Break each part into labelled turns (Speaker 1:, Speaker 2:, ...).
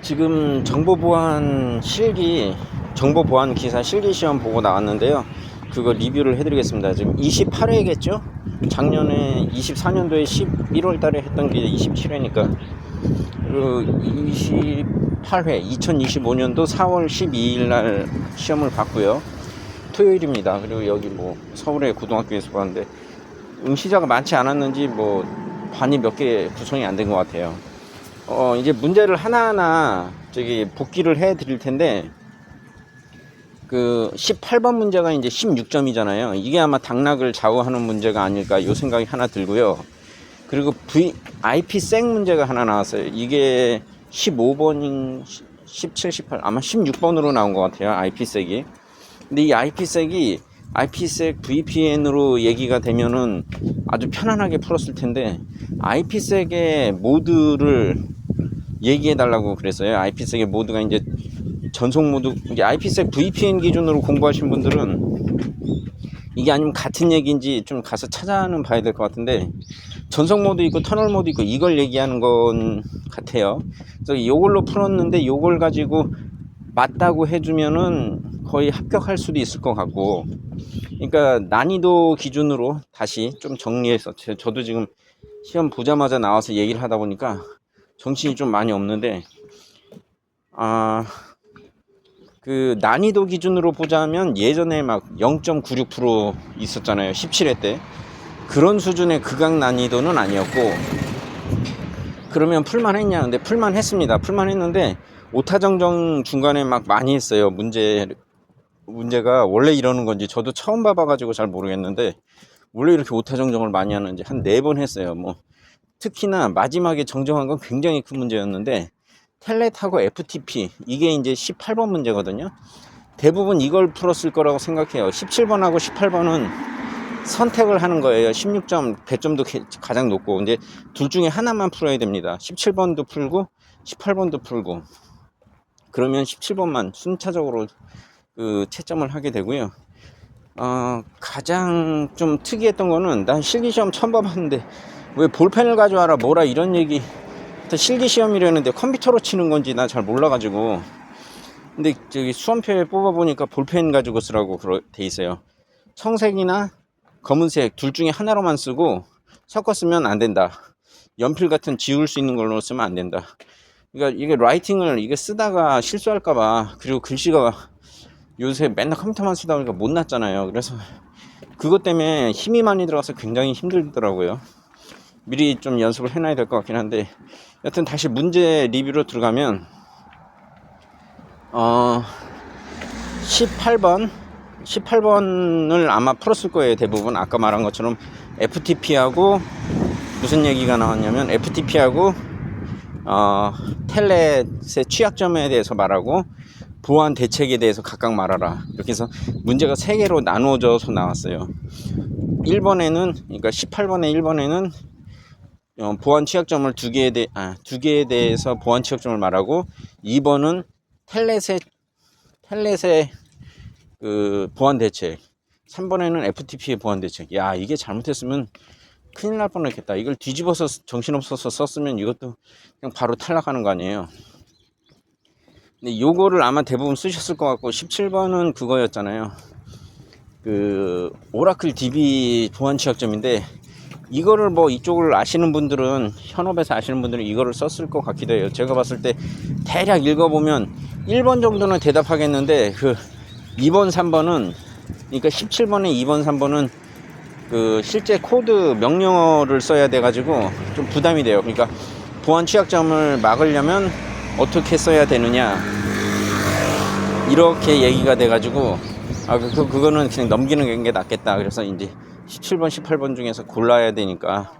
Speaker 1: 지금 정보보안 실기, 정보보안 기사 실기 시험 보고 나왔는데요. 그거 리뷰를 해드리겠습니다. 지금 28회겠죠? 작년에 24년도에 11월 달에 했던 게 27회니까. 그 28회, 2025년도 4월 12일 날 시험을 봤고요. 토요일입니다. 그리고 여기 뭐 서울의 고등학교에서 봤는데 응시자가 많지 않았는지 뭐 반이 몇 개 구성이 안 된 것 같아요. 이제 문제를 하나하나 복기를 해 드릴 텐데, 그 18번 문제가 이제 16점이잖아요. 이게 아마 당락을 좌우하는 문제가 아닐까 요 생각이 하나 들고요. 그리고 IPsec 문제가 하나 나왔어요. 이게 15번, 17, 18, 아마 16번으로 나온 것 같아요. IPsec이. 근데 이 IPsec VPN으로 얘기가 되면은 아주 편안하게 풀었을 텐데, IPsec의 모드를 얘기해 달라고 그랬어요. IPsec의 모드가 이제 전송 모드, 이제 IPsec VPN 기준으로 공부하신 분들은 이게 아니면 같은 얘기인지 좀 가서 찾아는 봐야 될 것 같은데, 전송 모드 있고 터널 모드 있고 이걸 얘기하는 건 같아요. 그래서 이걸로 풀었는데 이걸 가지고 맞다고 해주면은 거의 합격할 수도 있을 것 같고, 그러니까 난이도 기준으로 다시 좀 정리해서, 저도 지금 시험 보자마자 나와서 얘기를 하다 보니까 정신이 좀 많이 없는데, 그 난이도 기준으로 보자면 예전에 막 0.96% 있었잖아요. 17회 때. 그런 수준의 극악 난이도는 아니었고, 그러면 풀만 했냐? 근데 풀만 했습니다. 풀만 했는데 오타정정 중간에 막 많이 했어요. 문제가 원래 이러는 건지 저도 처음 봐봐가지고 잘 모르겠는데, 원래 이렇게 오타정정을 많이 하는지 한 4번 했어요. 뭐 특히나 마지막에 정정한 건 굉장히 큰 문제였는데, 텔넷하고 FTP, 이게 이제 18번 문제거든요. 대부분 이걸 풀었을 거라고 생각해요. 17번하고 18번은 선택을 하는 거예요. 16점, 배점도 가장 높고. 근데 둘 중에 하나만 풀어야 됩니다. 17번도 풀고 18번도 풀고. 그러면 17번만 순차적으로 그 채점을 하게 되고요. 가장 좀 특이했던 거는, 난 실기시험 처음 봐봤는데 왜 볼펜을 가져와라 뭐라 이런 얘기, 실기시험이라는데 컴퓨터로 치는 건지 나 잘 몰라가지고. 근데 저기 수험표에 뽑아보니까 볼펜 가지고 쓰라고 돼 있어요. 청색이나 검은색 둘 중에 하나로만 쓰고 섞어 쓰면 안 된다. 연필 같은 지울 수 있는 걸로 쓰면 안 된다. 그러니까 이게 라이팅을 이게 쓰다가 실수할까봐, 그리고 글씨가 요새 맨날 컴퓨터만 쓰다 보니까 못 났잖아요. 그래서 그것 때문에 힘이 많이 들어가서 굉장히 힘들더라고요. 미리 좀 연습을 해놔야 될 것 같긴 한데, 여튼 다시 문제 리뷰로 들어가면, 18번을 아마 풀었을 거예요. 대부분 아까 말한 것처럼 FTP하고 무슨 얘기가 나왔냐면, FTP하고 텔넷의 취약점에 대해서 말하고 보안 대책에 대해서 각각 말하라. 이렇게 해서 문제가 3개로 나누어져서 나왔어요. 1번에는, 그러니까 18번에 1번에는 보안 취약점을 두 개에 대해서 보안 취약점을 말하고, 2번은 텔넷의 그 보안 대책, 3번에는 FTP의 보안 대책. 야, 이게 잘못했으면 큰일 날 뻔했겠다. 이걸 뒤집어서 정신없어서 썼으면 이것도 그냥 바로 탈락하는 거 아니에요. 근데 요거를 아마 대부분 쓰셨을 것 같고, 17번은 그거였잖아요. 그 오라클 DB 보안 취약점인데, 이거를 뭐 이쪽을 아시는 분들은, 현업에서 아시는 분들은 이거를 썼을 것 같기도 해요. 제가 봤을 때 대략 읽어보면 1번 정도는 대답하겠는데, 그 2번, 3번은, 그러니까 17번에 2번, 3번은 그 실제 코드 명령어를 써야 돼가지고 좀 부담이 돼요. 그러니까 보안 취약점을 막으려면 어떻게 써야 되느냐, 이렇게 얘기가 돼가지고, 그거는 그냥 넘기는 게 낫겠다. 그래서 이제 17번, 18번 중에서 골라야 되니까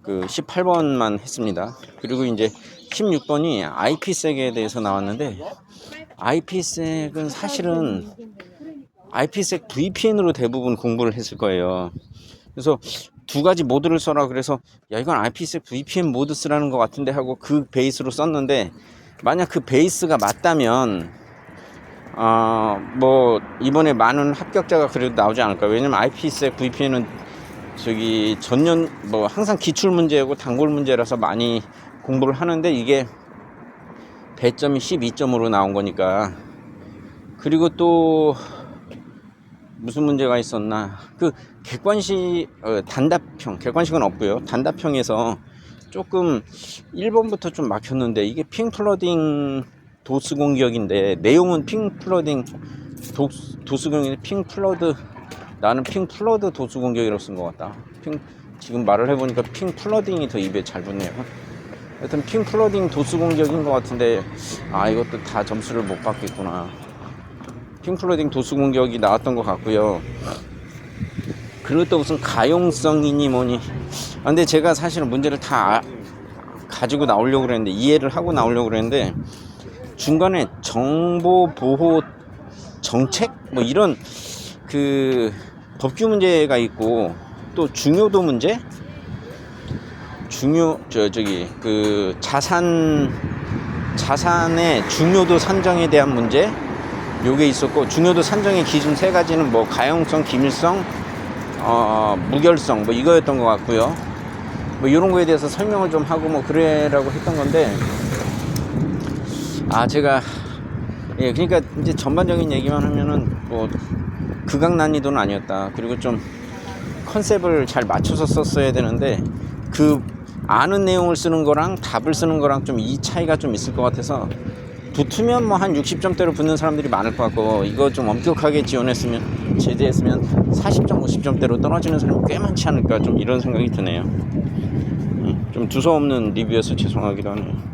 Speaker 1: 그 18번만 했습니다. 그리고 이제 16번이 IPsec에 대해서 나왔는데, IPsec은 사실은 IPsec VPN으로 대부분 공부를 했을 거예요. 그래서 두 가지 모드를 써라 그래서, 야, 이건 IPsec VPN 모드 쓰라는 것 같은데 하고 그 베이스로 썼는데, 만약 그 베이스가 맞다면 뭐 이번에 많은 합격자가 그래도 나오지 않을까. 왜냐면 IPsec VPN은 저기 전년 뭐 항상 기출 문제고 단골 문제라서 많이 공부를 하는데, 이게 배점이 12점으로 나온 거니까. 그리고 또 무슨 문제가 있었나, 그 단답형, 객관식은 없고요. 단답형에서 조금 1번부터 좀 막혔는데, 이게 핑플러딩 도스 공격인데 내용은 핑플러딩 도스 공격인데 나는 핑플러드 도스 공격이라고 쓴 것 같다. 지금 말을 해보니까 핑플러딩이 더 입에 잘 붙네요. 하여튼 핑플러딩 도스 공격인 것 같은데, 이것도 다 점수를 못 받겠구나. 핑플러딩 도수 공격이 나왔던 것 같고요. 그리고 또 무슨 가용성이니 뭐니. 근데 제가 사실은 문제를 다 가지고 나오려고 그랬는데, 이해를 하고 나오려고 그랬는데, 중간에 정보보호 정책 뭐 이런 그 법규 문제가 있고, 또 중요도 문제, 그 자산의 중요도 산정에 대한 문제, 요게 있었고, 중요도 산정의 기준 3가지는 뭐 가용성, 기밀성, 무결성 뭐 이거였던 것 같고요. 뭐 이런 거에 대해서 설명을 좀 하고 뭐 그래라고 했던 건데, 제가 그러니까 이제 전반적인 얘기만 하면은 뭐 극악 난이도는 아니었다. 그리고 좀 컨셉을 잘 맞춰서 썼어야 되는데, 그 아는 내용을 쓰는 거랑 답을 쓰는 거랑 좀 이 차이가 좀 있을 것 같아서, 붙으면 뭐 한 60점대로 붙는 사람들이 많을 것 같고, 이거 좀 엄격하게 제재했으면 40점, 50점대로 떨어지는 사람이 꽤 많지 않을까, 좀 이런 생각이 드네요. 좀 두서없는 리뷰여서 죄송하기도 하네요.